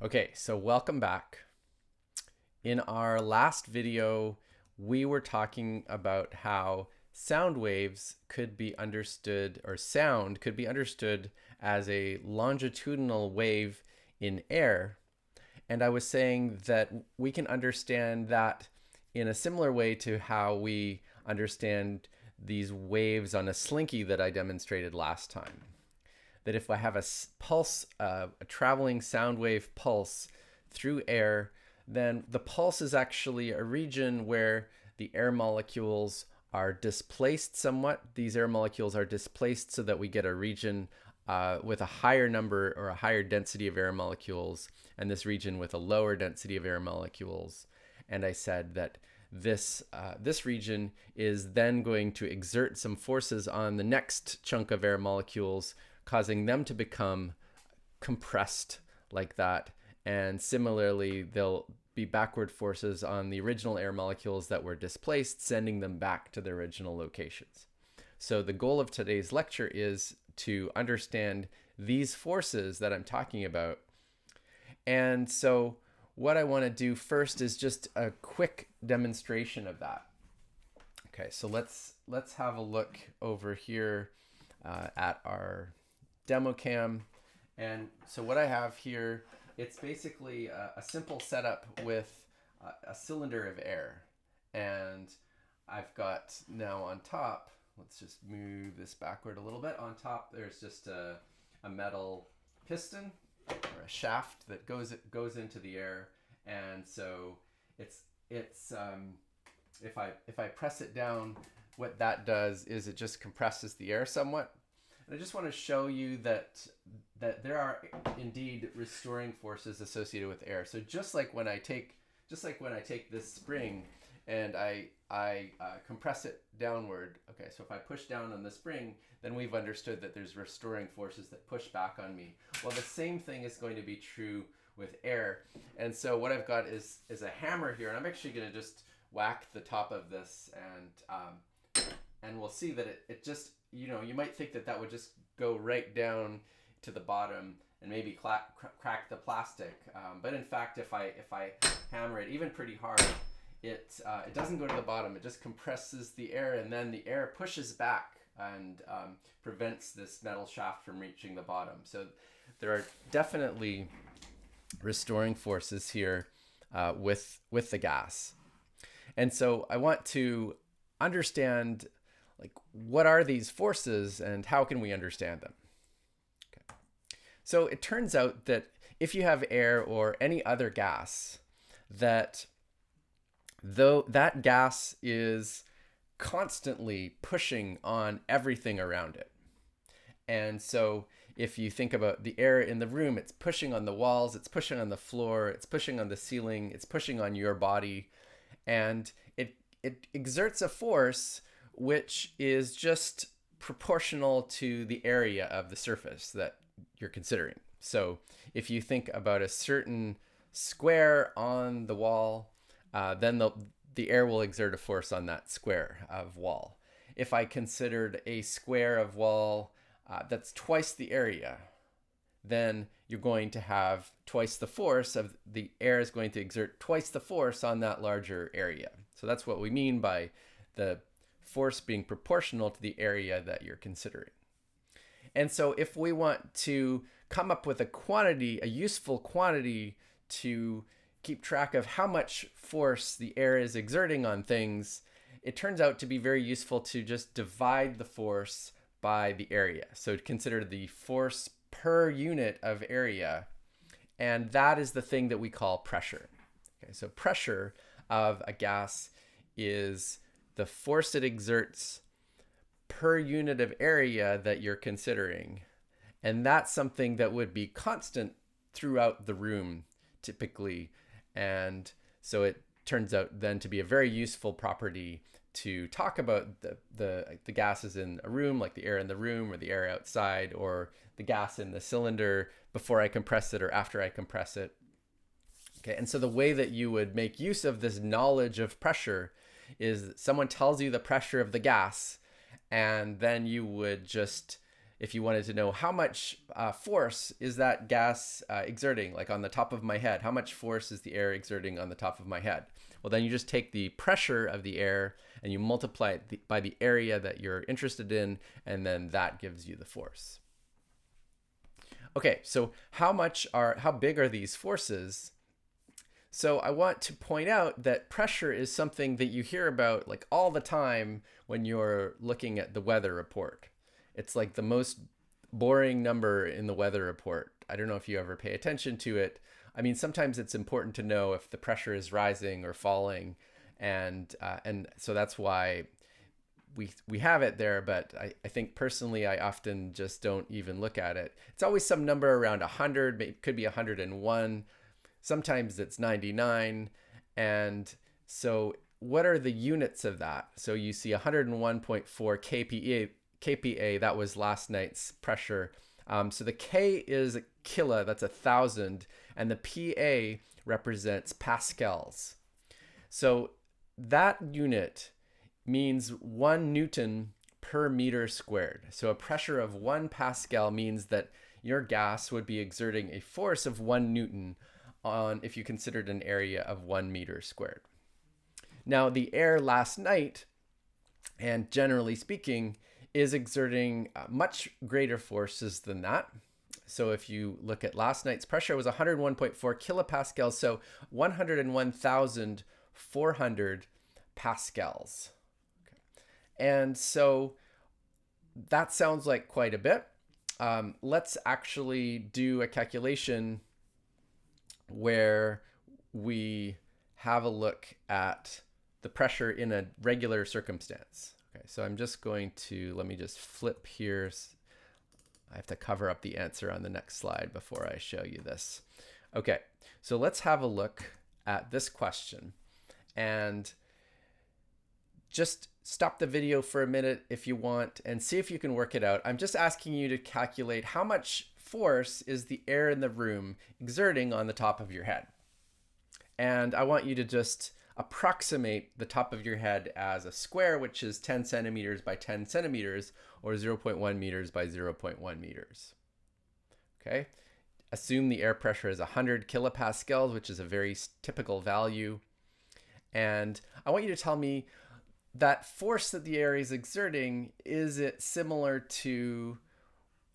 Okay, so welcome back. In our last video, we were talking about how sound waves could be understood, or sound could be understood as a longitudinal wave in air. And I was saying that we can understand that in a similar way to how we understand these waves on a slinky that I demonstrated last time. That if I have a pulse, a traveling sound wave pulse through air, then the pulse is actually a region where the air molecules are displaced somewhat. These air molecules are displaced so that we get a region with a higher number or a higher density of air molecules, and this region with a lower density of air molecules. And I said that this region is then going to exert some forces on the next chunk of air molecules, causing them to become compressed like that. And similarly, there'll be backward forces on the original air molecules that were displaced, sending them back to their original locations. So the goal of today's lecture is to understand these forces that I'm talking about. And so what I want to do first is just a quick demonstration of that. Okay, so let's have a look over here at our demo cam. And so what I have here, it's basically a simple setup with a cylinder of air. And I've got now on top, let's just move this backward a little bit. On top, there's just a metal piston or a shaft that goes into the air. And so it's if I press it down, what that does is it just compresses the air somewhat. And I just want to show you that there are indeed restoring forces associated with air. So just like when I take this spring and I compress it downward. Okay, so if I push down on the spring, then we've understood that there's restoring forces that push back on me. Well, the same thing is going to be true with air. And so what I've got is a hammer here, and I'm actually going to just whack the top of this, and we'll see that it just, you might think that would just go right down to the bottom and maybe crack the plastic. But in fact, if I hammer it even pretty hard, it doesn't go to the bottom. It just compresses the air, and then the air pushes back and prevents this metal shaft from reaching the bottom. So there are definitely restoring forces here with the gas. And so I want to understand, like, what are these forces and how can we understand them? Okay. So it turns out that if you have air or any other gas, that though that gas is constantly pushing on everything around it. And so if you think about the air in the room, it's pushing on the walls, it's pushing on the floor, it's pushing on the ceiling, it's pushing on your body, and it exerts a force which is just proportional to the area of the surface that you're considering. So if you think about a certain square on the wall, then the air will exert a force on that square of wall. If I considered a square of wall that's twice the area, then you're going to have twice the force of the air is going to exert twice the force on that larger area. So that's what we mean by the force being proportional to the area that you're considering. And so if we want to come up with a quantity, a useful quantity to keep track of how much force the air is exerting on things, it turns out to be very useful to just divide the force by the area. So consider the force per unit of area, and that is the thing that we call pressure. Okay, so pressure of a gas is the force it exerts per unit of area that you're considering. And that's something that would be constant throughout the room typically. And so it turns out then to be a very useful property to talk about the gases in a room, like the air in the room or the air outside, or the gas in the cylinder before I compress it or after I compress it. Okay, and so the way that you would make use of this knowledge of pressure is someone tells you the pressure of the gas, and then you would just, if you wanted to know how much force is that gas exerting, like on the top of my head, how much force is the air exerting on the top of my head? Well, then you just take the pressure of the air and you multiply it by the area that you're interested in, and then that gives you the force. Okay, so how big are these forces? So I want to point out that pressure is something that you hear about like all the time when you're looking at the weather report. It's like the most boring number in the weather report. I don't know if you ever pay attention to it. I mean, sometimes it's important to know if the pressure is rising or falling, and so that's why we have it there. But I think personally, I often just don't even look at it. It's always some number around 100, it could be 101. Sometimes it's 99. And so what are the units of that? So you see 101.4 kPa, that was last night's pressure. So the K is a kilo, that's 1,000, and the PA represents pascals. So that unit means 1 Newton per meter squared. So a pressure of 1 Pascal means that your gas would be exerting a force of 1 Newton on, if you considered an area of 1 meter squared. Now the air last night, and generally speaking, is exerting much greater forces than that. So if you look at last night's pressure, it was 101.4 kilopascals, so 101,400 pascals. Okay. And so that sounds like quite a bit. Let's actually do a calculation where we have a look at the pressure in a regular circumstance. Okay, so I'm just going to, let me just flip here. I have to cover up the answer on the next slide before I show you this. Okay, so let's have a look at this question, and just stop the video for a minute if you want and see if you can work it out. I'm just asking you to calculate how much force is the air in the room exerting on the top of your head. And I want you to just approximate the top of your head as a square, which is 10 centimeters by 10 centimeters, or 0.1 meters by 0.1 meters. Okay. Assume the air pressure is 100 kilopascals, which is a very typical value. And I want you to tell me that force that the air is exerting, is it similar to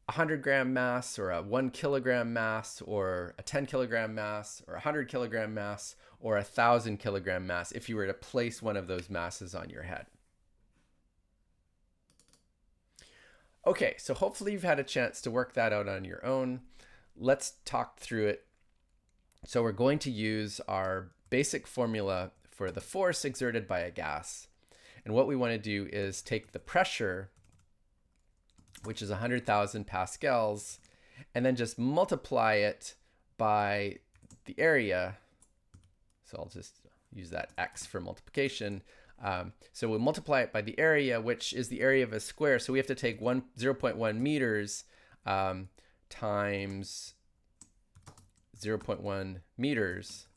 a 100-gram mass, or a 1 kilogram mass, or a 10 kilogram mass, or a 100 kilogram mass, or a 1,000 kilogram mass, if you were to place one of those masses on your head? Okay, so hopefully you've had a chance to work that out on your own. Let's talk through it. So we're going to use our basic formula for the force exerted by a gas. And what we want to do is take the pressure, which is 100,000 pascals, and then just multiply it by the area. So I'll just use that X for multiplication. So we'll multiply it by the area, which is the area of a square. So we have to take 0.1 meters times 0.1 meters.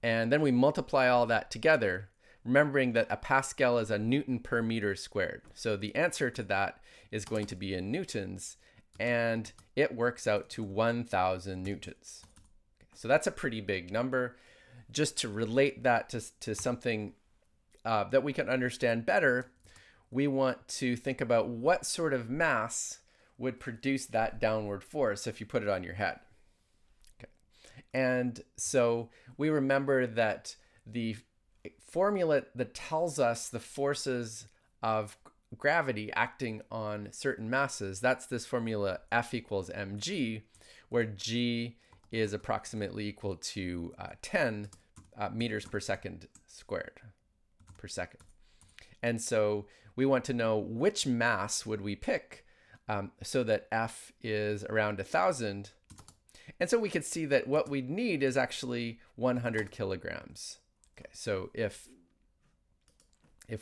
And then we multiply all that together, remembering that a Pascal is a Newton per meter squared. So the answer to that is going to be in newtons, and it works out to 1,000 newtons. So that's a pretty big number. Just to relate that to something that we can understand better, we want to think about what sort of mass would produce that downward force if you put it on your head. Okay. And so we remember that the formula that tells us the forces of gravity acting on certain masses, that's this formula F equals mg, where g is approximately equal to 10 meters per second squared per second. And so we want to know which mass would we pick so that F is around 1,000. And so we could see that what we'd need is actually 100 kilograms. Okay, so if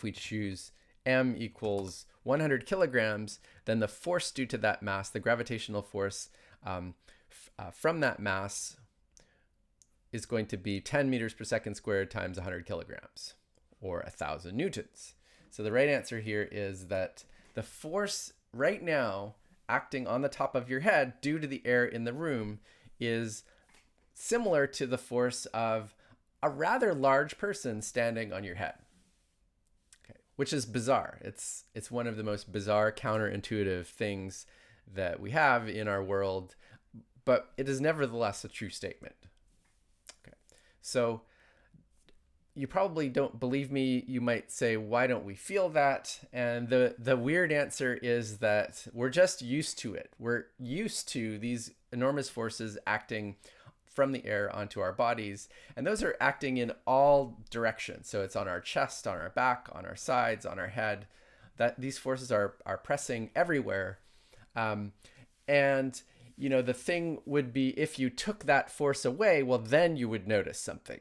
we choose m equals 100 kilograms, then the force due to that mass, the gravitational force from that mass, is going to be 10 meters per second squared times 100 kilograms, or 1,000 newtons. So the right answer here is that the force right now acting on the top of your head due to the air in the room is similar to the force of a rather large person standing on your head. Okay. Which is bizarre. It's one of the most bizarre, counterintuitive things that we have in our world, but it is nevertheless a true statement. Okay. So you probably don't believe me. You might say, why don't we feel that? And the weird answer is that we're just used to it. We're used to these enormous forces acting from the air onto our bodies. And those are acting in all directions. So it's on our chest, on our back, on our sides, on our head. That these forces are pressing everywhere. And you know, the thing would be, if you took that force away, well, then you would notice something.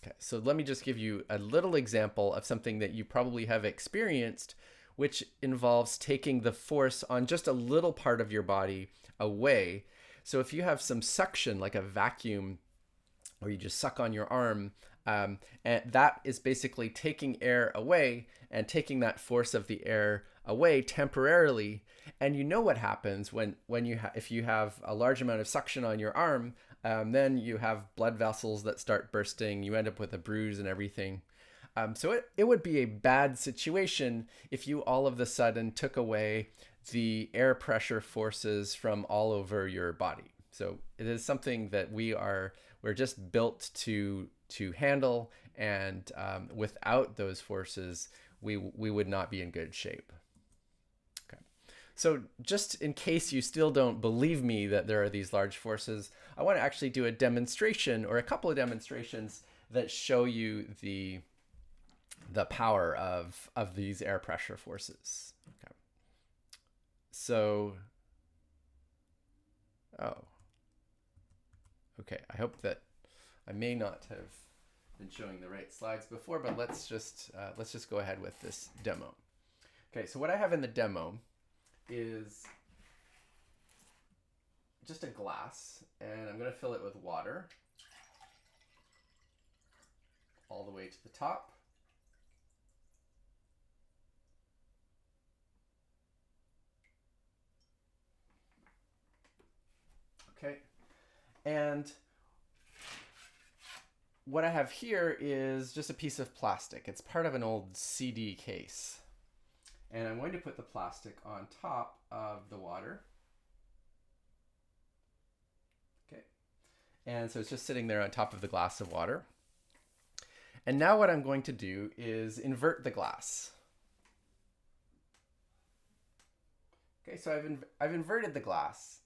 Okay, so let me just give you a little example of something that you probably have experienced, which involves taking the force on just a little part of your body away. So if you have some suction, like a vacuum, or you just suck on your arm, and that is basically taking air away and taking that force of the air away temporarily. And you know what happens when if you have a large amount of suction on your arm, then you have blood vessels that start bursting. You end up with a bruise and everything. So it would be a bad situation if you all of a sudden took away the air pressure forces from all over your body. So it is something that we're just built to handle, and without those forces, we would not be in good shape. Okay. So just in case you still don't believe me that there are these large forces, I want to actually do a demonstration, or a couple of demonstrations, that show you the power of these air pressure forces. Okay. So, okay. I hope that I may not have been showing the right slides before, but let's just go ahead with this demo. Okay, so what I have in the demo is just a glass, and I'm going to fill it with water all the way to the top. Okay, and what I have here is just a piece of plastic. It's part of an old CD case. And I'm going to put the plastic on top of the water. Okay. And so it's just sitting there on top of the glass of water. And now what I'm going to do is invert the glass. Okay, so I've inverted the glass.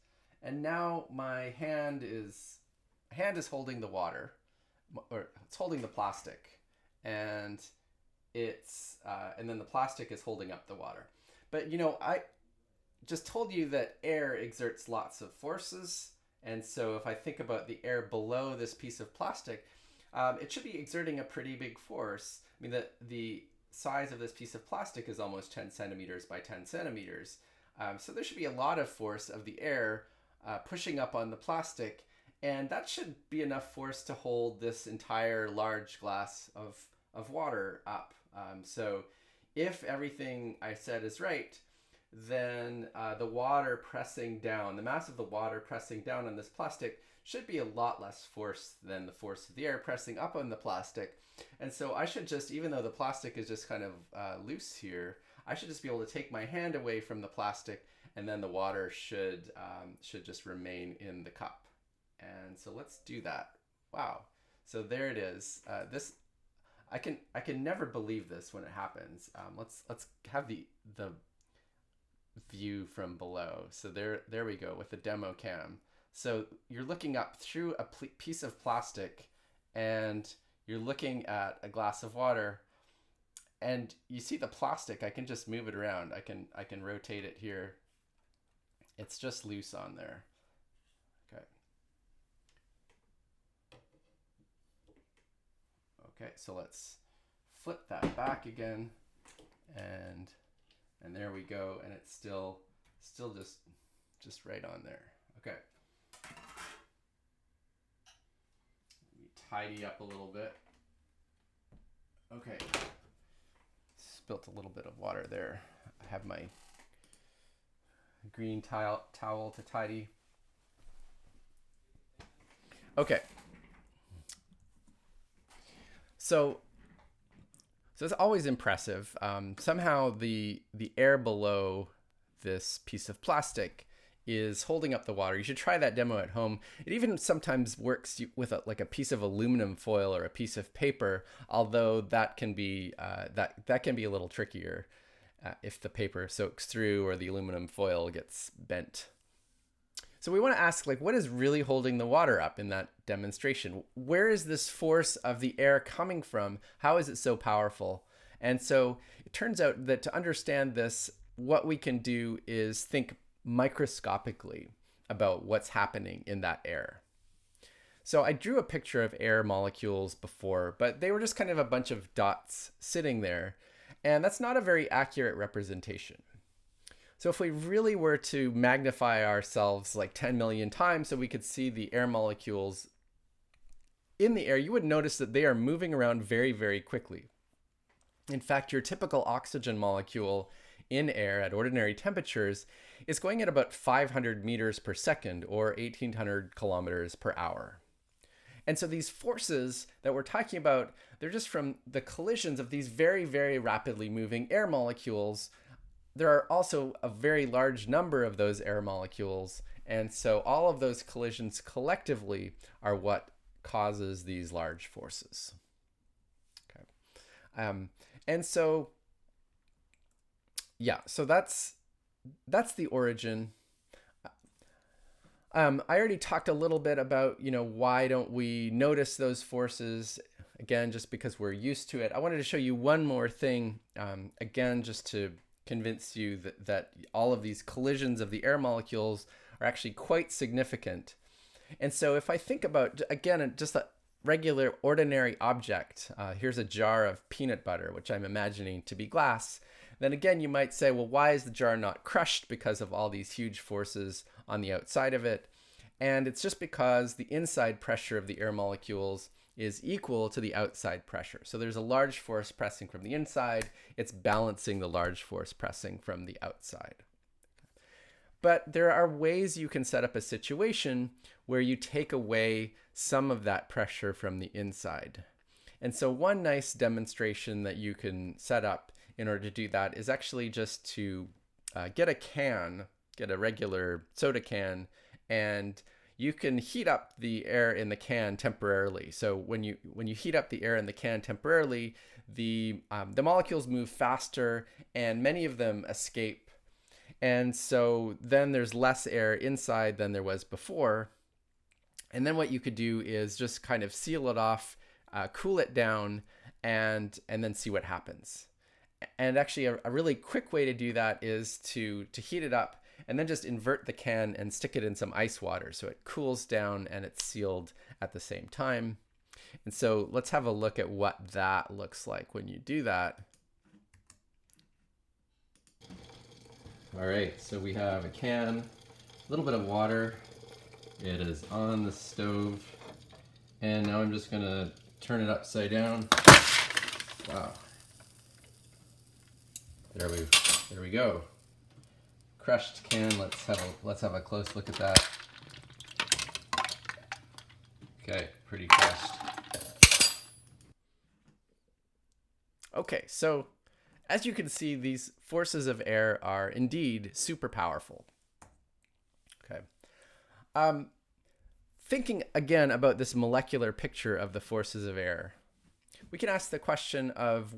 And now my hand is holding the water, or it's holding the plastic, and and then the plastic is holding up the water. But you know, I just told you that air exerts lots of forces, and so if I think about the air below this piece of plastic, it should be exerting a pretty big force. I mean, the size of this piece of plastic is almost 10 centimeters by 10 centimeters. So there should be a lot of force of the air pushing up on the plastic, and that should be enough force to hold this entire large glass of water up. So if everything I said is right, then the water pressing down, the mass of the water pressing down on this plastic should be a lot less force than the force of the air pressing up on the plastic. And so I should just, even though the plastic is just kind of loose here, I should just be able to take my hand away from the plastic, and then the water should just remain in the cup. And so let's do that. Wow. So there it is. I can never believe this when it happens. Let's have the view from below. So there we go with the demo cam. So you're looking up through a piece of plastic, and you're looking at a glass of water, and you see the plastic. I can just move it around. I can rotate it here. It's just loose on there. Okay. Okay, so let's flip that back again, and there we go, and it's still just right on there. Okay. Let me tidy up a little bit. Okay. Spilt a little bit of water there. I have my green towel to tidy. Okay. So it's always impressive. Somehow the air below this piece of plastic is holding up the water. You should try that demo at home. It even sometimes works with like a piece of aluminum foil or a piece of paper, although that can be that can be a little trickier if the paper soaks through or the aluminum foil gets bent. So we want to ask, like, what is really holding the water up in that demonstration? Where is this force of the air coming from? How is it so powerful? And so it turns out that to understand this, what we can do is think microscopically about what's happening in that air. So I drew a picture of air molecules before, but they were just kind of a bunch of dots sitting there. And that's not a very accurate representation. So if we really were to magnify ourselves like 10 million times so we could see the air molecules in the air, you would notice that they are moving around very, very quickly. In fact, your typical oxygen molecule in air at ordinary temperatures is going at about 500 meters per second or 1,800 kilometers per hour. And so these forces that we're talking about, they're just from the collisions of these very, very rapidly moving air molecules. There are also a very large number of those air molecules, and so all of those collisions collectively are what causes these large forces. Okay, and so yeah, so that's the origin. I already talked a little bit about, why don't we notice those forces? Again, just because we're used to it. I wanted to show you one more thing, again, just to convince you that all of these collisions of the air molecules are actually quite significant. And so if I think about, again, just a regular ordinary object, here's a jar of peanut butter, which I'm imagining to be glass, then again, you might say, well, why is the jar not crushed because of all these huge forces on the outside of it? And it's just because the inside pressure of the air molecules is equal to the outside pressure. So there's a large force pressing from the inside. It's balancing the large force pressing from the outside. But there are ways you can set up a situation where you take away some of that pressure from the inside. And so one nice demonstration that you can set up in order to do that is actually just to get a regular soda can, and you can heat up the air in the can temporarily. So when you heat up the air in the can temporarily, the molecules move faster and many of them escape. And so then there's less air inside than there was before. And then what you could do is just kind of seal it off, cool it down, and then see what happens. And actually a really quick way to do that is to heat it up and then just invert the can and stick it in some ice water so it cools down and it's sealed at the same time. And so let's have a look at what that looks like when you do that. All right, so we have a can, a little bit of water. It is on the stove. And now I'm just gonna turn it upside down. Wow. There we go. Crushed can. Let's have a close look at that. Okay, pretty crushed. Okay, so as you can see, these forces of air are indeed super powerful. Okay. Thinking again about this molecular picture of the forces of air, we can ask the question of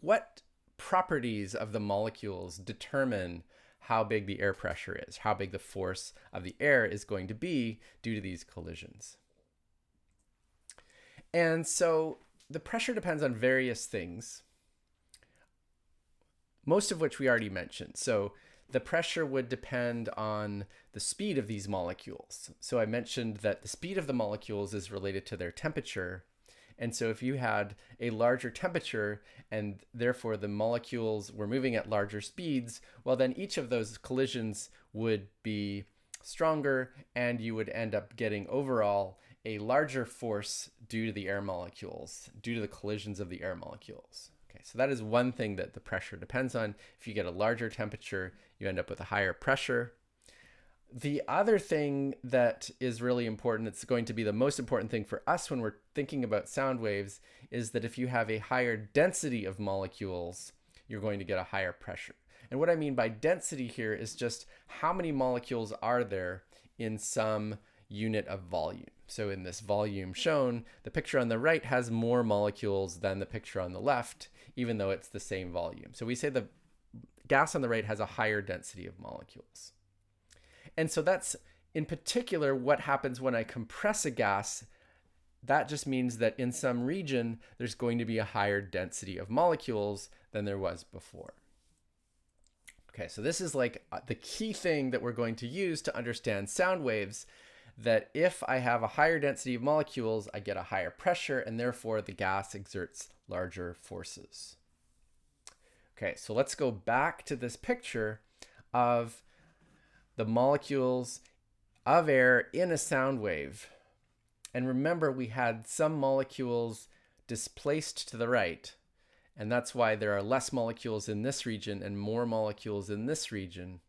what properties of the molecules determine how big the air pressure is, how big the force of the air is going to be due to these collisions. And so the pressure depends on various things, most of which we already mentioned. So the pressure would depend on the speed of these molecules. So I mentioned that the speed of the molecules is related to their temperature. And so if you had a larger temperature and therefore the molecules were moving at larger speeds, well, then each of those collisions would be stronger and you would end up getting overall a larger force due to the air molecules, due to the collisions of the air molecules. Okay. Okay, so that is one thing that the pressure depends on. If you get a larger temperature, you end up with a higher pressure. The other thing that is really important, it's going to be the most important thing for us when we're thinking about sound waves, is that if you have a higher density of molecules, you're going to get a higher pressure. And what I mean by density here is just how many molecules are there in some unit of volume. So in this volume shown, the picture on the right has more molecules than the picture on the left, even though it's the same volume. So we say the gas on the right has a higher density of molecules. And so that's in particular what happens when I compress a gas. That just means that in some region, there's going to be a higher density of molecules than there was before. Okay, so this is like the key thing that we're going to use to understand sound waves, that if I have a higher density of molecules, I get a higher pressure, and therefore the gas exerts larger forces. Okay, so let's go back to this picture of the molecules of air in a sound wave. And remember, we had some molecules displaced to the right, and that's why there are less molecules in this region and more molecules in this region.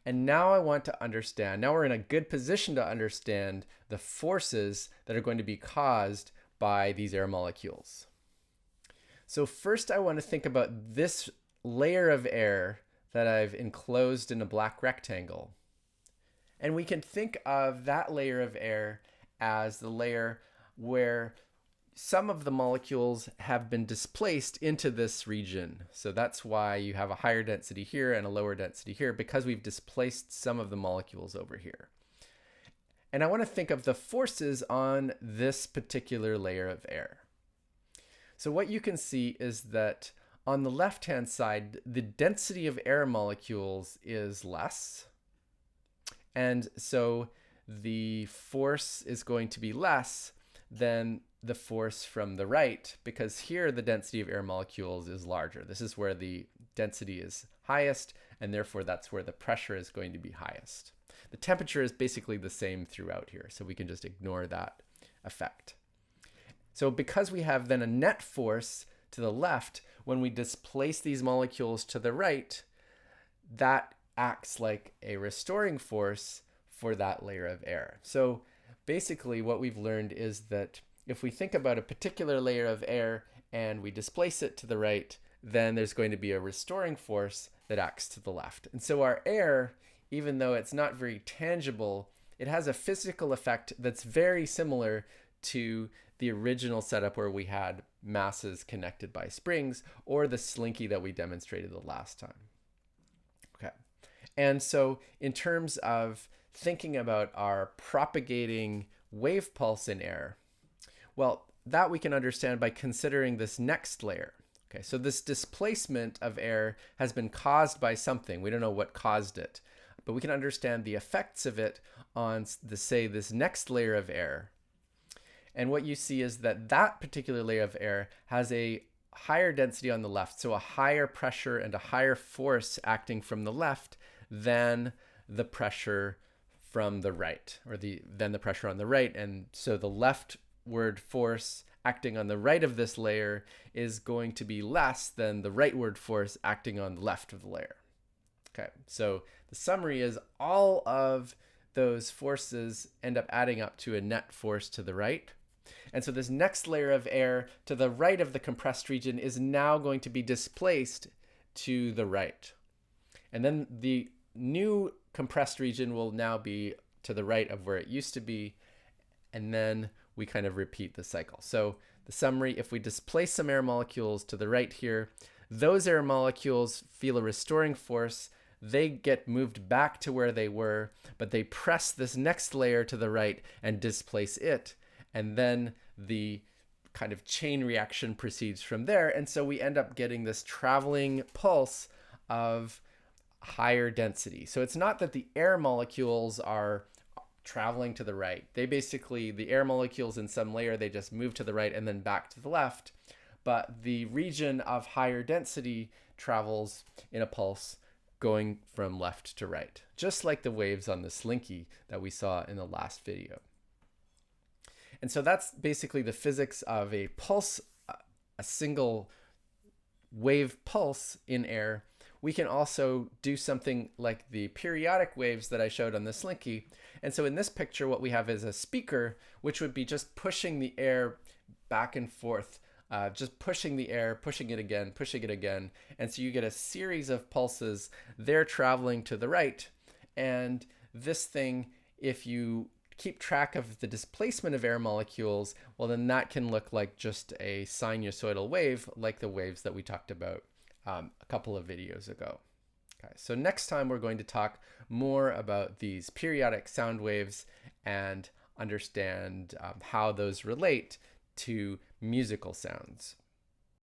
And now I want to understand, now we're in a good position to understand the forces that are going to be caused by these air molecules. So first I want to think about this layer of air that I've enclosed in a black rectangle. And we can think of that layer of air as the layer where some of the molecules have been displaced into this region. So that's why you have a higher density here and a lower density here, because we've displaced some of the molecules over here. And I want to think of the forces on this particular layer of air. So what you can see is that on the left-hand side, the density of air molecules is less. And so the force is going to be less than the force from the right, because here the density of air molecules is larger. This is where the density is highest, and therefore that's where the pressure is going to be highest. The temperature is basically the same throughout here, so we can just ignore that effect. So because we have then a net force to the left, when we displace these molecules to the right, that acts like a restoring force for that layer of air. So basically what we've learned is that if we think about a particular layer of air and we displace it to the right, then there's going to be a restoring force that acts to the left. And so our air, even though it's not very tangible, it has a physical effect that's very similar to the original setup where we had masses connected by springs, or the slinky that we demonstrated the last time. Okay. And so in terms of thinking about our propagating wave pulse in air, well, that we can understand by considering this next layer. Okay, so this displacement of air has been caused by something. We don't know what caused it, but we can understand the effects of it on, say, this next layer of air. And what you see is that that particular layer of air has a higher density on the left, so a higher pressure and a higher force acting from the left than the pressure from the right, or than the pressure on the right. And so the leftward force acting on the right of this layer is going to be less than the rightward force acting on the left of the layer. Okay, so the summary is all of those forces end up adding up to a net force to the right. And so this next layer of air to the right of the compressed region is now going to be displaced to the right. And then the new compressed region will now be to the right of where it used to be. And then we kind of repeat the cycle. So the summary, if we displace some air molecules to the right here, those air molecules feel a restoring force. They get moved back to where they were, but they press this next layer to the right and displace it. And then the kind of chain reaction proceeds from there. And so we end up getting this traveling pulse of higher density. So it's not that the air molecules are traveling to the right. They basically, the air molecules in some layer, they just move to the right and then back to the left. But the region of higher density travels in a pulse going from left to right, just like the waves on the slinky that we saw in the last video. And so that's basically the physics of a pulse, a single wave pulse in air, we can also do something like the periodic waves that I showed on the slinky. And so in this picture, what we have is a speaker, which would be just pushing the air back and forth, just pushing the air, pushing it again, pushing it again. And so you get a series of pulses. They're traveling to the right. And this thing, if you keep track of the displacement of air molecules, well, then that can look like just a sinusoidal wave, like the waves that we talked about a couple of videos ago. Okay, so next time we're going to talk more about these periodic sound waves and understand how those relate to musical sounds.